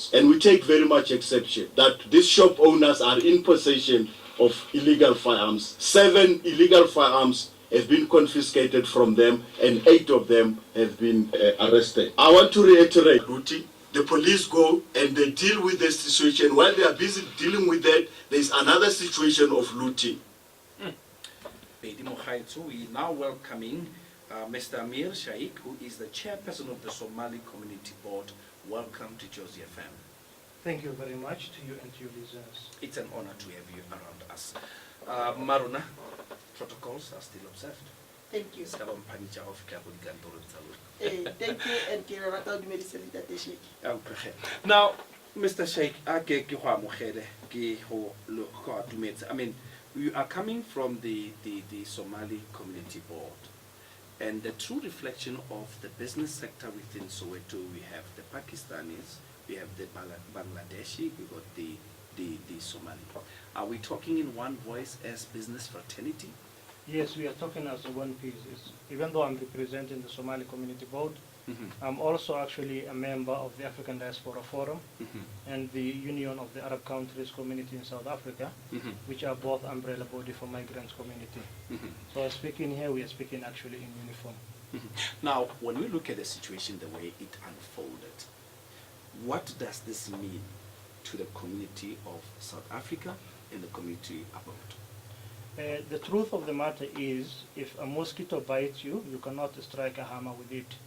firearms. And we take very much exception that these shop owners are in possession of illegal firearms. 7 illegal firearms have been confiscated from them and 8 of them have been arrested. I want to reiterate, looting. The police go and they deal with the situation. While they are busy dealing with that, there is another situation of looting. We now welcoming Mr. AMIR Sheikh, who is the chairperson of the Somali Community Board. Welcome to Jose FM. Thank you very much to you and to your listeners. It's an honor to have you around us. Maruna, protocols are still observed. Thank you. Thank you, and Kirata Medicine that they shake. Now, Mr. Sheikh, I mean, we are coming from the Somali Community Board, and the true reflection of the business sector within Soweto, we have the Pakistanis, we have the Bangladeshi, we got the Somali. Are we talking in one voice as business fraternity? Yes, we are talking as one piece. Even though I'm representing the Somali Community Board, I'm also actually a member of the African Diaspora Forum and the Union of the Arab Countries Community in South Africa, which are both umbrella body for migrants community. So speaking here, we are speaking actually in uniform. Now, when we look at the situation the way it unfolded, what does this mean to the community of South Africa and the community abroad? The truth of the matter is, if a mosquito bites you, you cannot strike a hammer with it.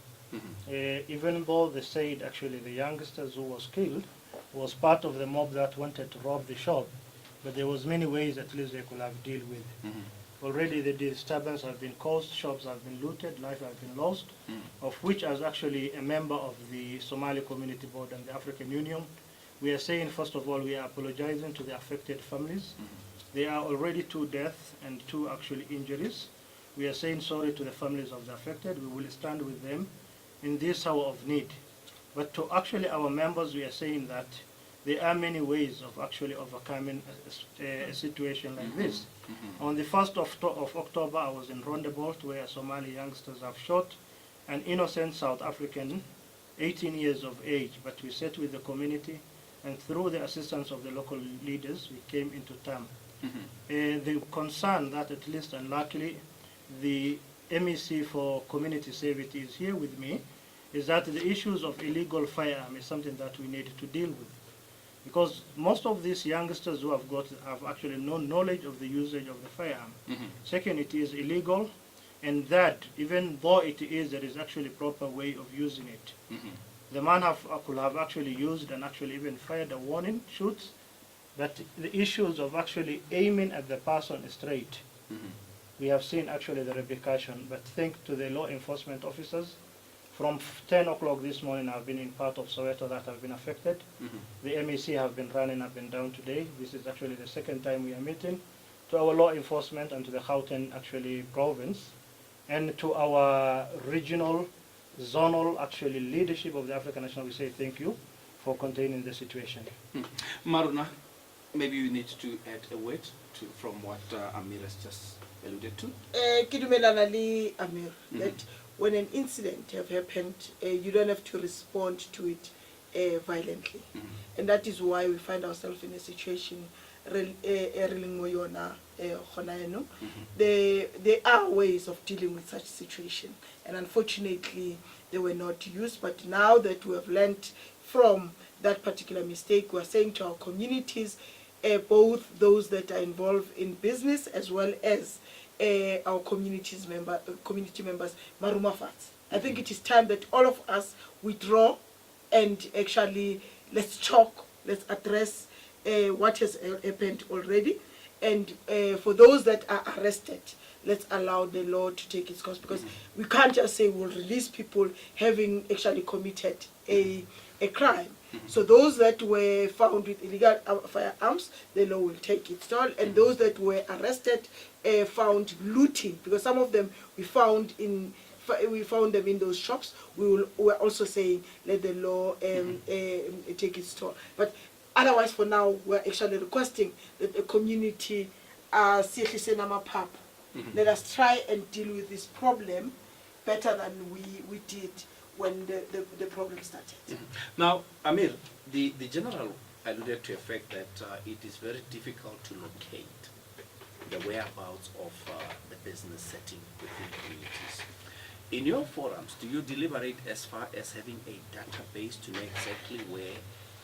Even though they said actually the youngsters who was killed was part of the mob that wanted to rob the shop, but there was many ways at least they could have dealt with. Already the disturbance have been caused, shops have been looted, life have been lost, of which as actually a member of the Somali Community Board and the African Union, we are saying first of all we are apologizing to the affected families. There are already 2 deaths and 2 actually injuries. We are saying sorry to the families of the affected. We will stand with them in this hour of need. But to actually our members, we are saying that there are many ways of actually overcoming a situation like this. On the 1st of October, I was in Rondeboort where Somali youngsters have shot an innocent South African, 18 years of age. But we sat with the community, and through the assistance of the local leaders, we came into term. The concern that at least, and luckily, the MEC for Community Safety is here with me, is that the issues of illegal firearm is something that we need to deal with. Because most of these youngsters who have actually no knowledge of the usage of the firearm. Second, it is illegal, and that even though it is, there is actually proper way of using it. The man could have actually used and actually even fired a warning shots, but the issues of actually aiming at the person straight, we have seen actually the repercussion. But thanks to the law enforcement officers, from 10 o'clock this morning I've been in part of Soweto that have been affected. The MEC have been running up and down today. This is actually the 2nd time we are meeting. To our law enforcement and to the Gauteng actually province, and to our regional, zonal actually leadership of the African National, we say thank you for containing the situation. Maruna, maybe you need to add a word from what AMIR has just alluded to. AMIR, that when an incident have happened, you don't have to respond to it violently. And that is why we find ourselves in a situation there are ways of dealing with such situation, and unfortunately they were not used. But now that we have learned from that particular mistake, we are saying to our communities, both those that are involved in business as well as our community members, Marumafats. I think it is time that all of us withdraw and actually let's talk, let's address what has happened already, and for those that are arrested, let's allow the law to take its course, because we can't just say we'll release people having actually committed a crime. So those that were found with illegal firearms, the law will take its toll, and those that were arrested found looting, because some of them we found them in those shops. We're also saying let the law take its toll. But otherwise, for now, we're actually requesting that the community let us try and deal with this problem better than we did when the problem started. Now, Amir, the general alluded to the fact that it is very difficult to locate the whereabouts of the business setting within communities. In your forums, do you deliberate as far as having a database to know exactly where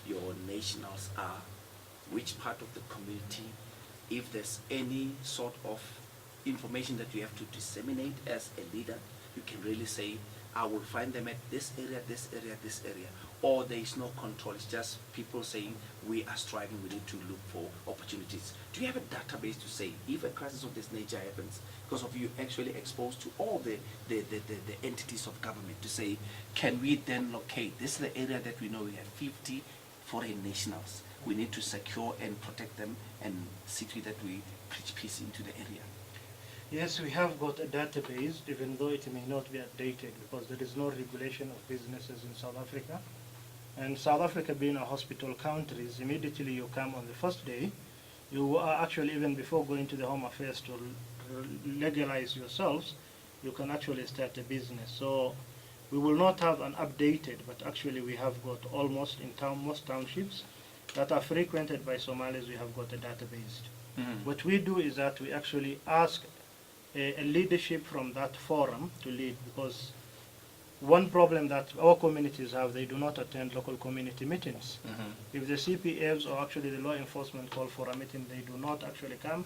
your nationals are, which part of the community, if there's any sort of information that you have to disseminate as a leader, you can really say, I will find them at this area, this area, this area, or there is no control, it's just people saying we are striving, we need to look for opportunities. Do you have a database to say, if a crisis of this nature happens, because of you actually exposed to all the entities of government, to say, can we then locate, this is the area that we know we have 50 foreign nationals, we need to secure and protect them and see to it that we preach peace into the area? Yes, we have got a database, even though it may not be updated because there is no regulation of businesses in South Africa. And South Africa being a hospital country, immediately you come on the first day, you are actually, even before going to the Home Affairs to legalize yourselves, you can actually start a business. So we will not have an updated, but actually we have got almost in most townships that are frequented by Somalis, we have got a database. What we do is that we actually ask a leadership from that forum to lead, because one problem that our communities have, they do not attend local community meetings. If the CPFs or actually the law enforcement call for a meeting, they do not actually come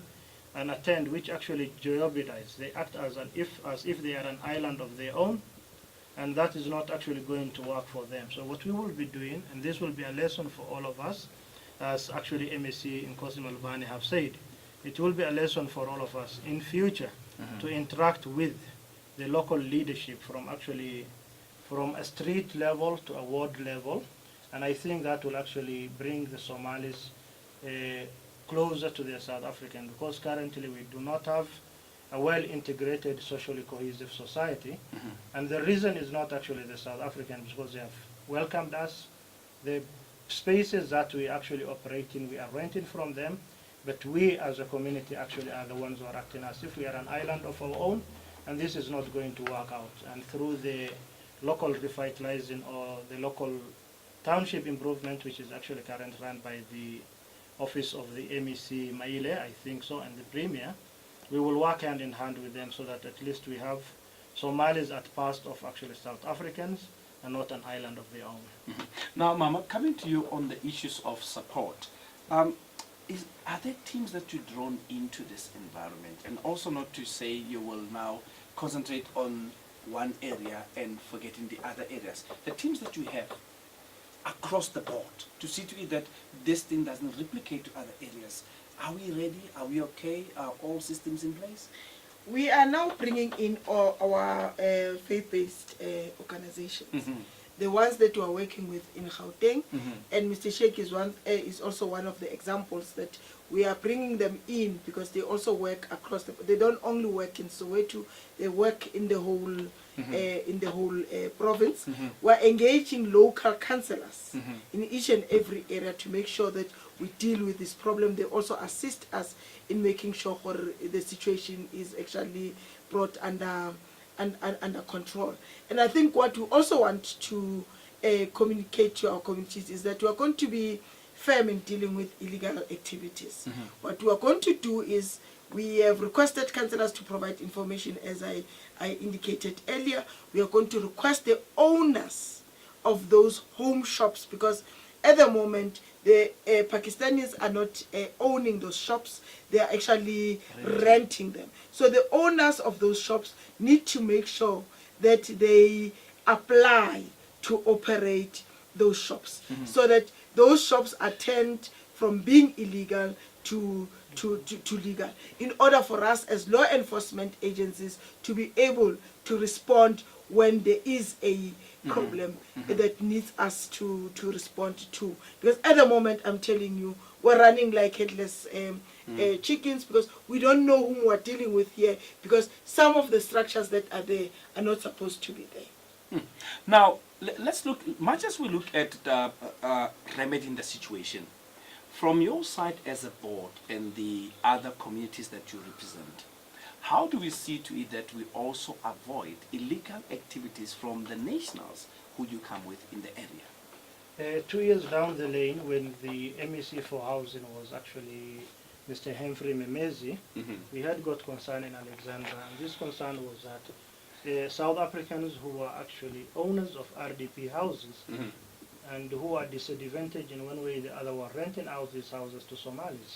and attend, which actually jeopardize. They act as if they are an island of their own, and that is not actually going to work for them. So what we will be doing, and this will be a lesson for all of us, as actually MSc in Kosim Albani have said, it will be a lesson for all of us in future to interact with the local leadership from a street level to a ward level, and I think that will actually bring the Somalis closer to the South African, because currently we do not have a well-integrated, socially cohesive society, and the reason is not actually the South Africans, because they have welcomed us. The spaces that we actually operate in, we are renting from them, but we as a community actually are the ones who are acting as if we are an island of our own, and this is not going to work out. And through the local revitalizing or the local township improvement, which is actually currently run by the office of the MEC Maile, I think so, and the Premier, we will work hand in hand with them so that at least we have Somalis at part of actually South Africans and not an island of their own. Now, Mama, coming to you on the issues of support, are there teams that you're drawn into this environment? And also not to say you will now concentrate on one area and forgetting the other areas. The teams that you have across the board to see to it that this thing doesn't replicate to other areas. Are we ready? Are we okay? Are all systems in place? We are now bringing in our faith-based organizations. The ones that we are working with in Gauteng, and Mr. Sheikh is also one of the examples that we are bringing them in, because they also work across they don't only work in Soweto, they work in the whole province. We're engaging local councillors in each and every area to make sure that we deal with this problem. They also assist us in making sure the situation is actually brought under control. And I think what we also want to communicate to our communities is that we are going to be firm in dealing with illegal activities. What we are going to do is, we have requested councillors to provide information, as I indicated earlier. We are going to request the owners of those home shops, because at the moment the Pakistanis are not owning those shops, they are actually renting them. So the owners of those shops need to make sure that they apply to operate those shops, so that those shops are turned from being illegal to legal, in order for us as law enforcement agencies to be able to respond when there is a problem that needs us to respond to. Because at the moment, I'm telling you, we're running like headless chickens, because we don't know whom we're dealing with here, because some of the structures that are there are not supposed to be there. Now, let's look, much as we look at remedying the situation, from your side as a board and the other communities that you represent, How do we see to it that we also avoid illegal activities from the nationals who you come with in the area? 2 years down the lane, when the MEC for housing was actually Mr. Humphrey Memezi, we had got concern in Alexandra, and this concern was that the South Africans who were actually owners of RDP houses and who are disadvantaged in one way or the other were renting out these houses to Somalis.